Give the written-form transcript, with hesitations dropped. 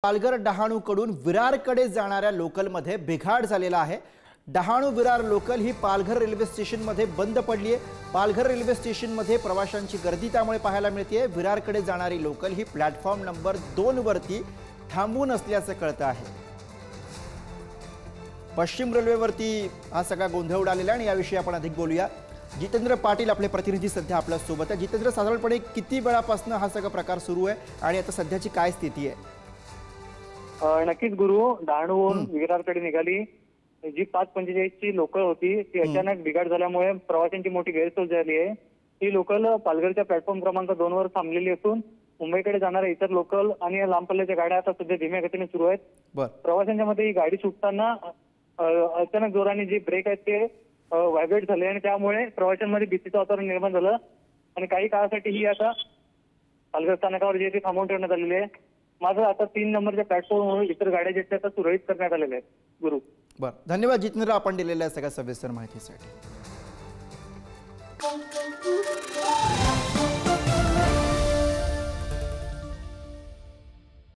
पालघर डहाणूकडून विरारकडे जाणाऱ्या लोकलमध्ये बिघाड झालेला आहे। डहाणू विरार लोकल ही पालघर रेल्वे स्टेशनमध्ये बंद पडली आहे। पालघर रेल्वे स्टेशनमध्ये प्रवाशांची गर्दी त्यामुळे पाहायला मिळते। विरारकडे जाणारी लोकल ही प्लॅटफॉर्म नंबर 2 वरती थांबून असल्याचं कळतं आहे। पश्चिम रेल्वेवरती हा सगळा गोंधळ उडालेला आणि याविषयी आपण अधिक बोलूया। जितेंद्र पाटील आपले प्रतिनिधी सध्या आपल्या सोबत आहे। जितेंद्र, साधारणपणे किती वेळापासून हा सगळा प्रकार सुरू आहे आणि आता सध्याची काय स्थिती आहे? नक्कीच गुरु, डहाणूहून विरारकडे निघाली जी 5:45 ची लोकल होती ती अचानक बिघाड झाल्यामुळे प्रवाशांची मोठी गैरसोय झाली आहे। ही लोकल पालघरच्या प्लॅटफॉर्म क्रमांक 2 वर थांबलेली असून मुंबईकडे जाणाऱ्या इतर लोकल आणि लांब पल्ल्याच्या गाड्या आता सध्या धीम्या गतीने सुरू आहेत। प्रवाशांच्या मध्ये ही गाडी सुटताना अचानक जोराने जे ब्रेक आहेत ते व्हायब्रेट झाले आणि त्यामुळे प्रवाशांमध्ये भीतीचं वातावरण निर्माण झालं आणि काही काळासाठी ही आता पालघर स्थानकावर जे ते थांबवून ठेवण्यात आलेले आहे। मात्र आता 3 नंबरच्या प्लॅटफॉर्मवर इतर गाड्या जे आता सुरळीत करण्यात आलेल्या आहेत। गुरु, धन्यवाद जितेंद्र, आपण दिलेल्या सगळ्या सविस्तर माहितीसाठी।